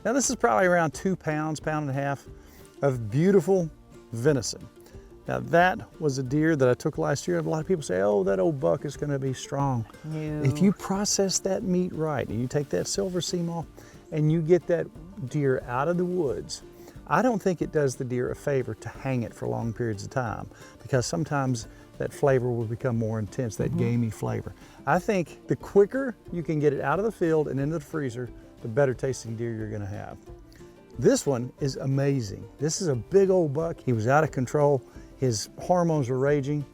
Now this is probably around 2 pounds, pound and a half of beautiful venison. Now that was a deer that I took last year. A lot of people say, oh, that old buck is gonna be strong. No. If you process that meat right, and you take that silver seam off, and you get that deer out of the woods, I don't think it does the deer a favor to hang it for long periods of time, because sometimes that flavor will become more intense, that gamey flavor. I think the quicker you can get it out of the field and into the freezer, the better tasting deer you're gonna have. This one is amazing. This is a big old buck. He was out of control. His hormones were raging,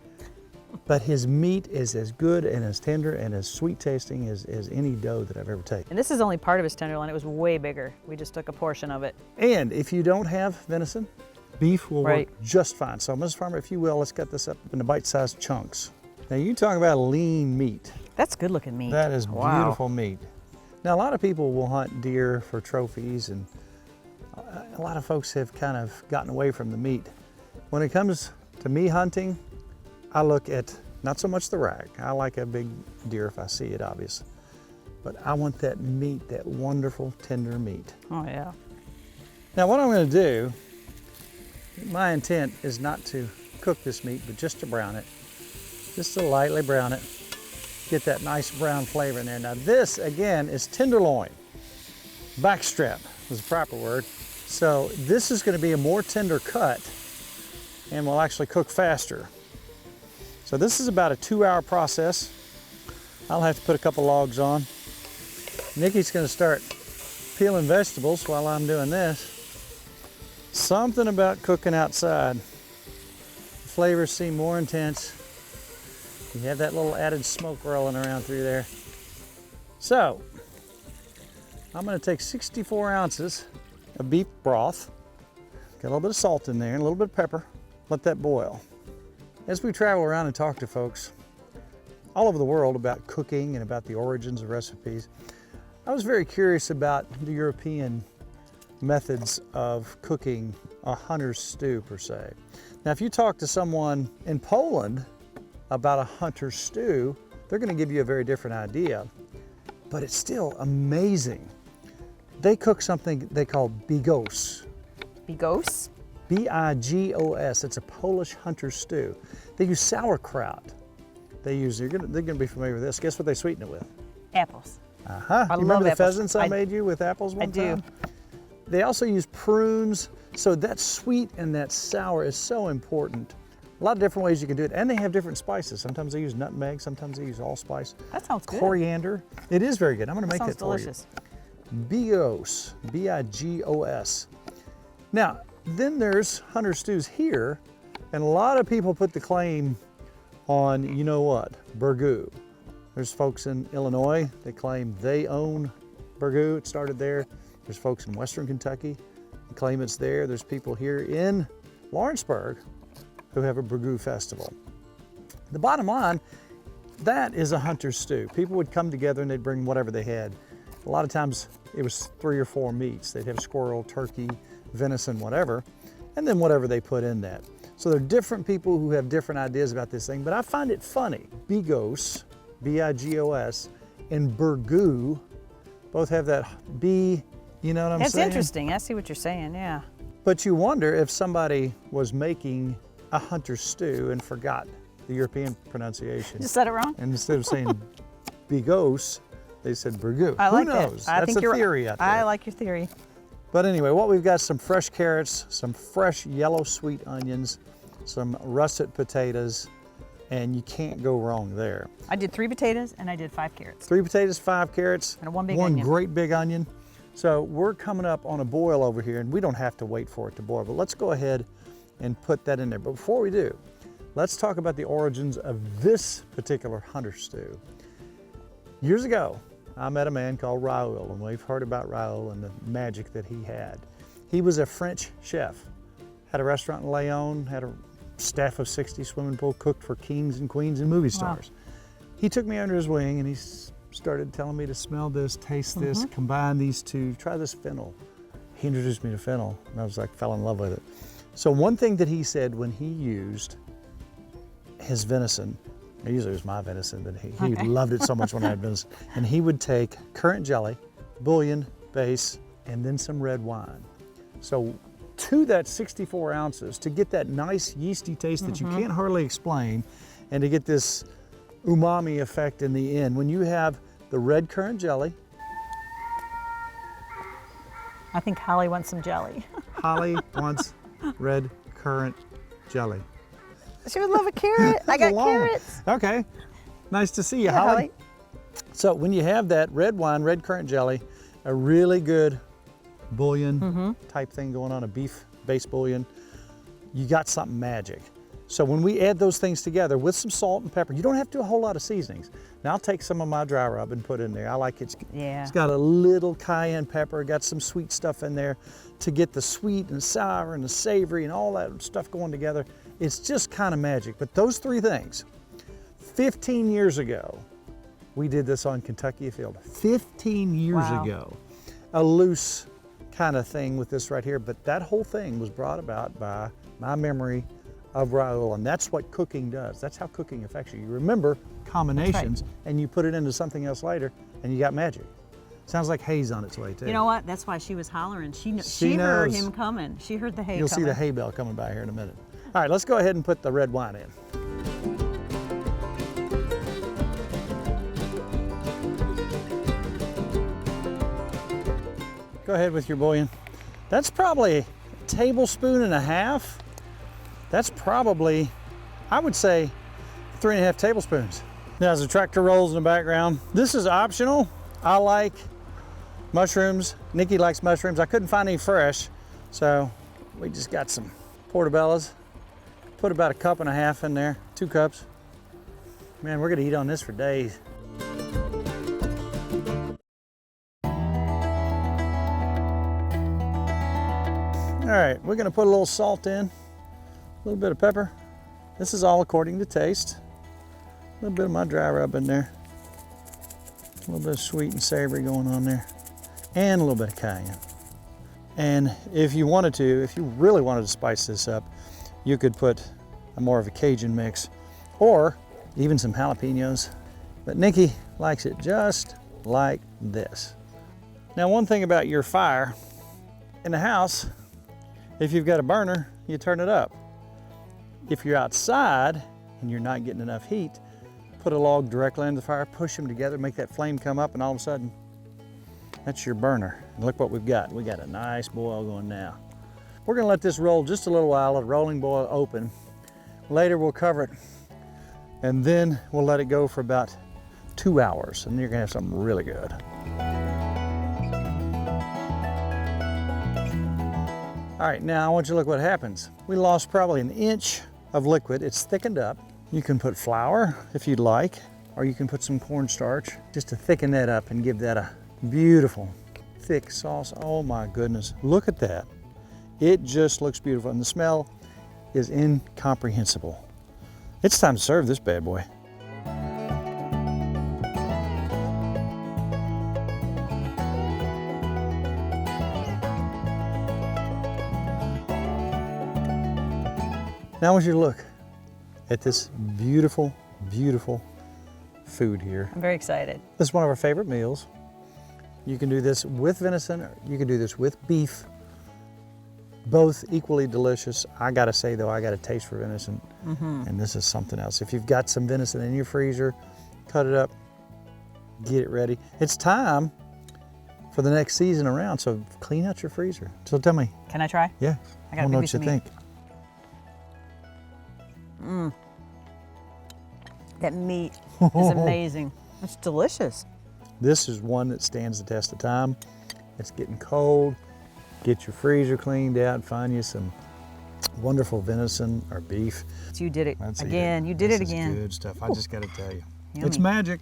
but his meat is as good and as tender and as sweet tasting as any doe that I've ever taken. And this is only part of his tenderloin. It was way bigger. We just took a portion of it. And if you don't have venison, beef will work just fine. So Mrs. Farmer, if you will, let's cut this up into bite-sized chunks. Now you talk about lean meat. That's good looking meat. That is beautiful meat. Now a lot of people will hunt deer for trophies, and a lot of folks have kind of gotten away from the meat. When it comes to me hunting, I look at not so much the rack. I like a big deer if I see it, obviously. But I want that meat, that wonderful, tender meat. Oh, yeah. Now what I'm gonna do, my intent is not to cook this meat, but just to brown it. Just to lightly brown it. Get that nice brown flavor in there. Now this, again, is tenderloin. Backstrap is the proper word. So this is gonna be a more tender cut and will actually cook faster. So this is about a 2-hour process. I'll have to put a couple logs on. Nikki's gonna start peeling vegetables while I'm doing this. Something about cooking outside. The flavors seem more intense. You have that little added smoke rolling around through there. So, I'm gonna take 64 ounces of beef broth. Got a little bit of salt in there and a little bit of pepper. Let that boil. As we travel around and talk to folks all over the world about cooking and about the origins of recipes, I was very curious about the European methods of cooking a hunter's stew per se. Now, if you talk to someone in Poland about a hunter's stew, they're gonna give you a very different idea, but it's still amazing. They cook something they call bigos. Bigos? B-I-G-O-S, it's a Polish hunter's stew. They use sauerkraut. They're gonna be familiar with this. Guess what they sweeten it with? Apples. Uh-huh. You remember the pheasants I made you with apples one time? I do. They also use prunes. So that sweet and that sour is so important. A lot of different ways you can do it. And they have different spices. Sometimes they use nutmeg, sometimes they use allspice. That sounds good. Coriander. It is very good. I'm gonna make that for you. Delicious. Bigos, B-I-G-O-S. Now, then there's hunter stews here, and a lot of people put the claim on, you know what, burgoo. There's folks in Illinois that claim they own burgoo. It started there. There's folks in Western Kentucky that claim it's there. There's people here in Lawrenceburg who have a burgoo festival. The bottom line, that is a hunter's stew. People would come together and they'd bring whatever they had. A lot of times it was 3 or 4 meats. They'd have squirrel, turkey, venison, whatever, and then whatever they put in that. So there are different people who have different ideas about this thing, but I find it funny. Bigos, B-I-G-O-S, and burgoo both have that B, you know what I'm saying? That's interesting. I see what you're saying, yeah. But you wonder if somebody was making a hunter's stew and forgot the European pronunciation. Just said it wrong? And instead of saying bigos, they said burgoo. I like Who knows? that. That's a theory out there. I like your theory. But anyway, what we've got, some fresh carrots, some fresh yellow sweet onions, some russet potatoes, and you can't go wrong there. I did 3 potatoes and I did 5 carrots. 3 potatoes, 5 carrots, and one big onion. Great big onion. So we're coming up on a boil over here, and we don't have to wait for it to boil, but let's go ahead and put that in there. But before we do, let's talk about the origins of this particular hunter stew. Years ago, I met a man called Raoul, and we've heard about Raoul and the magic that he had. He was a French chef, had a restaurant in Lyon, had a staff of 60, swimming pool, cooked for kings and queens and movie stars. Wow. He took me under his wing and he started telling me to smell this, taste this, combine these two, try this fennel. He introduced me to fennel, and I was like, fell in love with it. So one thing that he said when he used his venison, usually it was my venison, but he loved it so much when I had venison, and he would take currant jelly, bouillon base, and then some red wine. So to that 64 ounces, to get that nice yeasty taste that you can't hardly explain, and to get this umami effect in the end, when you have the red currant jelly. I think Holly wants some jelly. Holly wants red currant jelly. She would love a carrot. I got carrots. Okay, nice to see you, Yeah, Holly. So when you have that red wine, red currant jelly, a really good bouillon type thing going on, a beef-based bouillon, you got something magic. So when we add those things together with some salt and pepper, you don't have to do a whole lot of seasonings. Now I'll take some of my dry rub and put in there. I like it. It's got a little cayenne pepper, got some sweet stuff in there to get the sweet and sour and the savory and all that stuff going together. It's just kind of magic. But those three things, 15 years ago, we did this on Kentucky Field. 15 years ago, a loose kind of thing with this right here, but that whole thing was brought about by my memory of Raoul, and that's what cooking does. That's how cooking affects you. You remember combinations, and you put it into something else later, and you got magic. Sounds like hay's on its way too. You know what? That's why she was hollering. She heard him coming. She heard the hay You'll coming. see the hay bell coming by here in a minute. All right, let's go ahead and put the red wine in. Go ahead with your bouillon. That's probably a tablespoon and a half. That's probably, I would say, 3.5 tablespoons. Now, as the tractor rolls in the background, this is optional. I like mushrooms. Nikki likes mushrooms. I couldn't find any fresh, so we just got some portobellos. Put about 1.5 cups in there, 2 cups. Man, we're gonna eat on this for days. All right, we're gonna put a little salt in. A little bit of pepper. This is all according to taste. A little bit of my dry rub in there. A little bit of sweet and savory going on there. And a little bit of cayenne. And if you wanted to, if you really wanted to spice this up, you could put more of a Cajun mix or even some jalapenos. But Nikki likes it just like this. Now, one thing about your fire in the house, if you've got a burner, you turn it up. If you're outside and you're not getting enough heat, put a log directly into the fire, push them together, make that flame come up, and all of a sudden, that's your burner. And look what we've got. We got a nice boil going now. We're gonna let this roll just a little while, let a rolling boil open. Later we'll cover it, and then we'll let it go for about 2 hours, and you're gonna have something really good. All right, now I want you to look what happens. We lost probably 1 inch of liquid. It's thickened up. You can put flour if you'd like, or you can put some cornstarch just to thicken that up and give that a beautiful, thick sauce. Oh my goodness, look at that. It just looks beautiful, and the smell is incomprehensible. It's time to serve this bad boy. Now I want you to look at this beautiful, beautiful food here. I'm very excited. This is one of our favorite meals. You can do this with venison, or you can do this with beef. Both equally delicious. I gotta say though, I got a taste for venison, and this is something else. If you've got some venison in your freezer, cut it up, get it ready. It's time for the next season around, so clean out your freezer. So tell me. Can I try? Yeah, I got a know piece what of you meat. think. That meat is amazing. It's delicious. This is one that stands the test of time. It's getting cold. Get your freezer cleaned out, find you some wonderful venison or beef. You did it That's again. it. You did This it is again. good stuff. I just got to tell you, Yummy. it's magic.